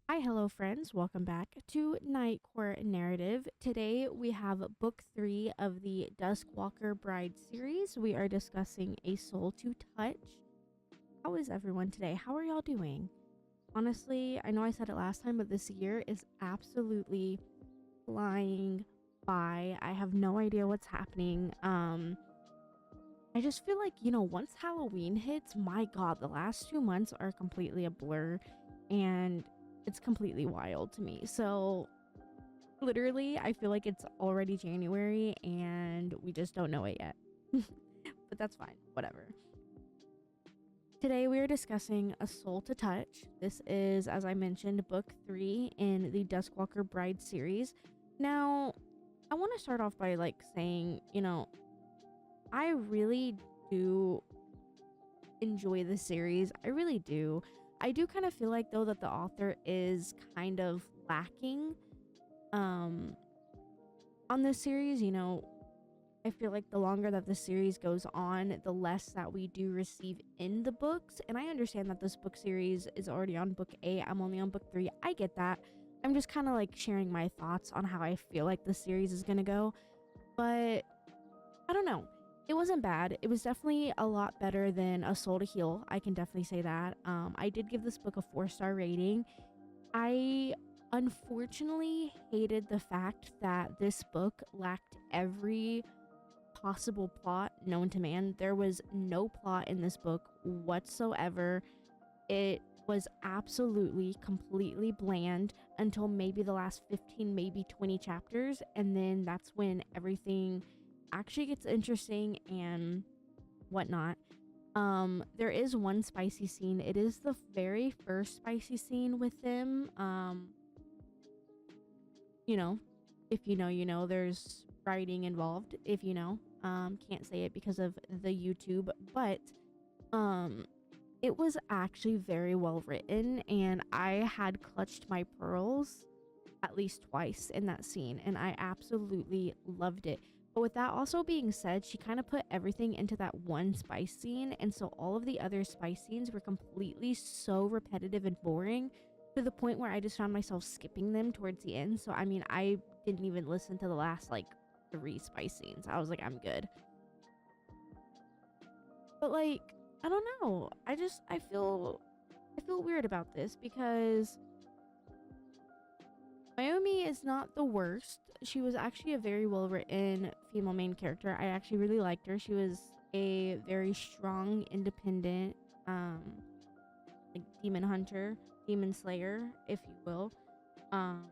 Hi, hello, friends. Welcome back to Night Court Narrative. Today we have book 3 of the Duskwalker Bride series. We are discussing A Soul to Touch. How is everyone today? How are y'all doing? Honestly, I know I said it last time, but this year is absolutely flying by. I have no idea what's happening. I just feel like, once Halloween hits, my god, the last 2 months are completely a blur. And it's completely wild to me. So literally, I feel like it's already January and we just don't know it yet. But that's fine, whatever. Today we are discussing A Soul to Touch. This is, as I mentioned, book 3 in the Duskwalker Bride series. Now, I want to start off by saying, I really do enjoy the series. I really do. I do kind of feel like though that the author is kind of lacking um on this series. I feel like the longer that the series goes on, the less that we do receive in the books. And I understand that this book series is already on book 8. I'm only on book 3. I get that. I'm just kind of sharing my thoughts on how I feel like the series is going to go. But I don't know. It wasn't bad. It was definitely a lot better than A Soul to Heal. I can definitely say that. I did give this book a 4-star rating. I unfortunately hated the fact that this book lacked every possible plot known to man. There was no plot in this book whatsoever. It was absolutely completely bland until maybe the last 15, maybe 20 chapters. And then that's when everything actually gets interesting and whatnot. There is one spicy scene. It is the very first spicy scene with them. You know, if you know, you know, there's writing involved, if you know. Can't say it because of the YouTube, but um it was actually very well written, and I had clutched my pearls at least twice in that scene, and I absolutely loved it. But with that also being said, she kind of put everything into that one spice scene, and so all of the other spice scenes were completely so repetitive and boring to the point where I just found myself skipping them towards the end. So I mean, I didn't even listen to the last 3 spice scenes. I was like, I'm good. But I don't know. I feel weird about this because Mayumi is not the worst. She was actually a very well written female main character. I actually really liked her. She was a very strong, independent, demon hunter, demon slayer, if you will. Um,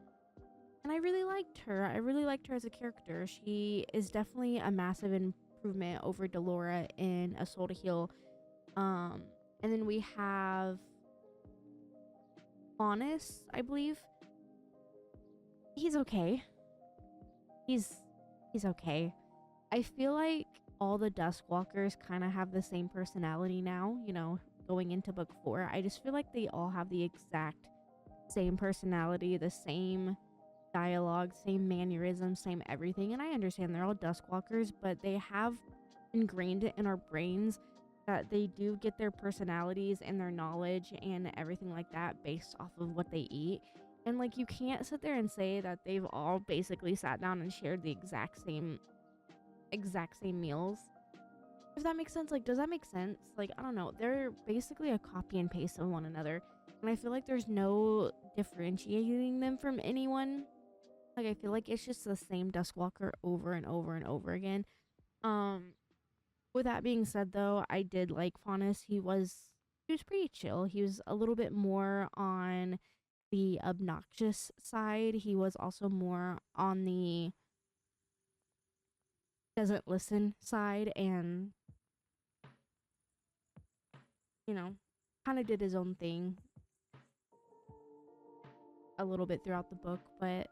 and I really liked her. I really liked her as a character. She is definitely a massive improvement over Delora in A Soul to Heal. Um, and then we have Faunus, I believe. He's okay. He's he's okay. I feel like all the Duskwalkers kind of have the same personality now, going into book 4. I just feel like they all have the exact same personality, the same dialogue, same mannerisms, same everything. And I understand they're all Duskwalkers, but they have ingrained it in our brains that they do get their personalities and their knowledge and everything like that based off of what they eat. And you can't sit there and say that they've all basically sat down and shared the exact same meals. If that makes sense, does that make sense? I don't know. They're basically a copy and paste of one another. And I feel like there's no differentiating them from anyone. I feel like it's just the same Duskwalker over and over and over again. Um, with that being said though, I did like Faunus. He was pretty chill. He was a little bit more on the obnoxious side. He was also more on the doesn't listen side, and you know, kind of did his own thing a little bit throughout the book. But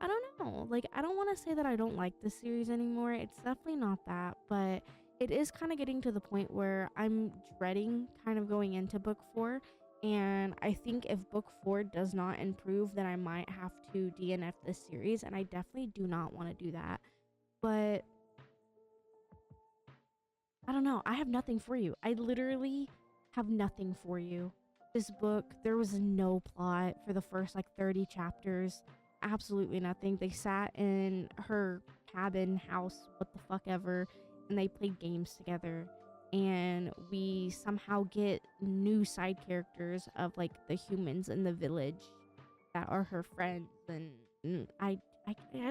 I don't know. I don't want to say that I don't like this series anymore. It's definitely not that, but it is kind of getting to the point where I'm dreading kind of going into book 4. And I think if book 4 does not improve, then I might have to DNF this series. And I definitely do not want to do that. But I don't know. I have nothing for you. I literally have nothing for you. This book, there was no plot for the first like 30 chapters. Absolutely nothing. They sat in her cabin, house, what the fuck ever, and they played games together. And we somehow get new side characters of like the humans in the village that are her friends. And I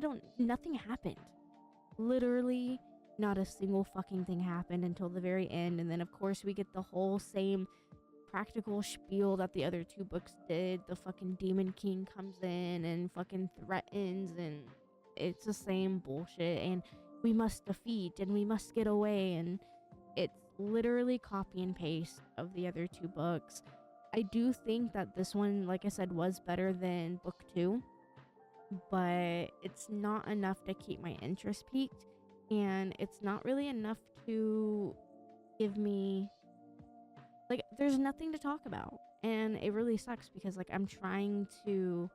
don't, nothing happened. Literally, not a single fucking thing happened until the very end. And then, of course, we get the whole same practical spiel that the other two books did. The fucking Demon King comes in and fucking threatens, and it's the same bullshit. And we must defeat and we must get away. And it's literally copy and paste of the other two books. I do think that this one, like I said, was better than book 2, but it's not enough to keep my interest peaked, and it's not really enough to give me, like, there's nothing to talk about, and it really sucks because, like, I'm trying to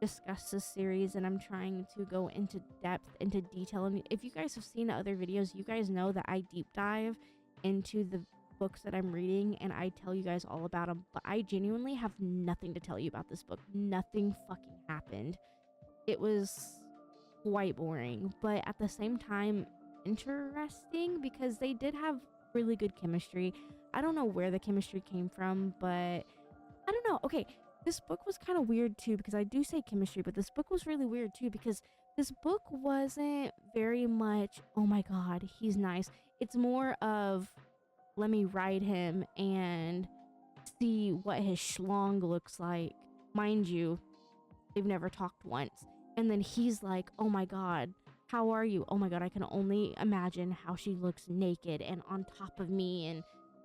discuss this series and I'm trying to go into depth, into detail. And if you guys have seen other videos, you guys know that I deep dive into the books that I'm reading and I tell you guys all about them, but I genuinely have nothing to tell you about this book. Nothing fucking happened. It was quite boring, but at the same time interesting because they did have really good chemistry. I don't know where the chemistry came from, but I don't know. Okay, this book was kind of weird too, because I do say chemistry, but this book was really weird too, because this book wasn't very much, oh my god, he's nice. It's more of, let me ride him and see what his schlong looks like. Mind you, they've never talked once. And then he's like, oh my god, how are you? Oh my god, I can only imagine how she looks naked and on top of me. And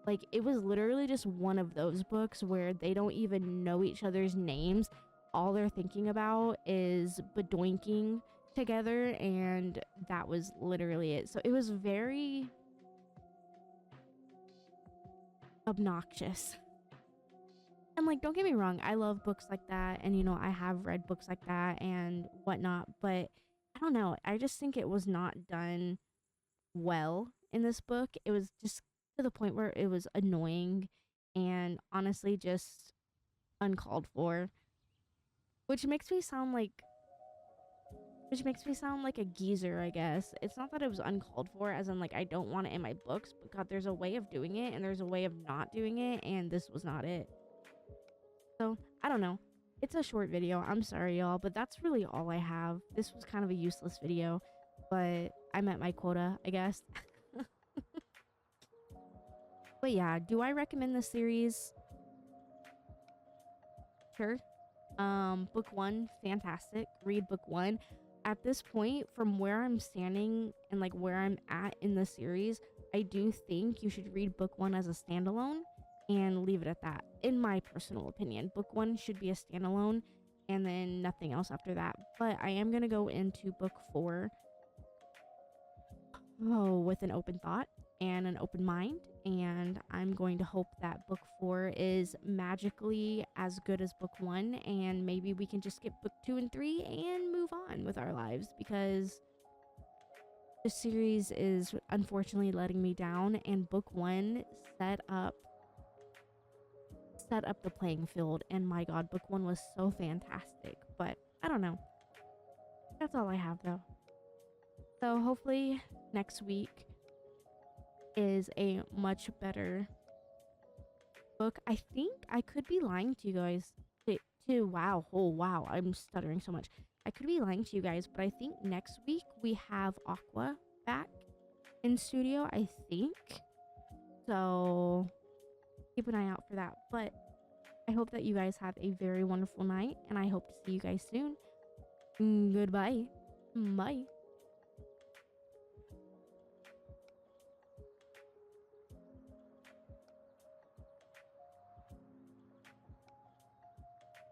like, it was literally just one of those books where they don't even know each other's names. All they're thinking about is bedoinking together, and that was literally it. So it was very obnoxious. And like, don't get me wrong, I love books like that, and you know, I have read books like that and whatnot, but I don't know, I just think it was not done well in this book. It was just to the point where it was annoying and honestly just uncalled for, which makes me sound like a geezer, I guess. It's not that it was uncalled for as in like I don't want it in my books, but god, there's a way of doing it and there's a way of not doing it, and this was not it. So I don't know, it's a short video, I'm sorry y'all, but that's really all I have. This was kind of a useless video, but I met my quota, I guess. But yeah, do I recommend this series? Sure. Book 1, fantastic. Read book 1. At this point, from where I'm standing and like where I'm at in the series, I do think you should read book 1 as a standalone and leave it at that. In my personal opinion, book 1 should be a standalone and then nothing else after that. But I am going to go into book 4 with an open thought and an open mind, and I'm going to hope that book 4 is magically as good as book 1, and maybe we can just skip book 2 and 3 and move on with our lives, because the series is unfortunately letting me down, and book 1 set up the playing field, and my god, book 1 was so fantastic. But I don't know, that's all I have though. So hopefully next week is a much better book. I think I could be lying to you guys. Wow, oh wow, I'm stuttering so much. I could be lying to you guys, but I think next week we have Aqua back in studio, I think. So keep an eye out for that. But I hope that you guys have a very wonderful night, and I hope to see you guys soon. Goodbye. Bye.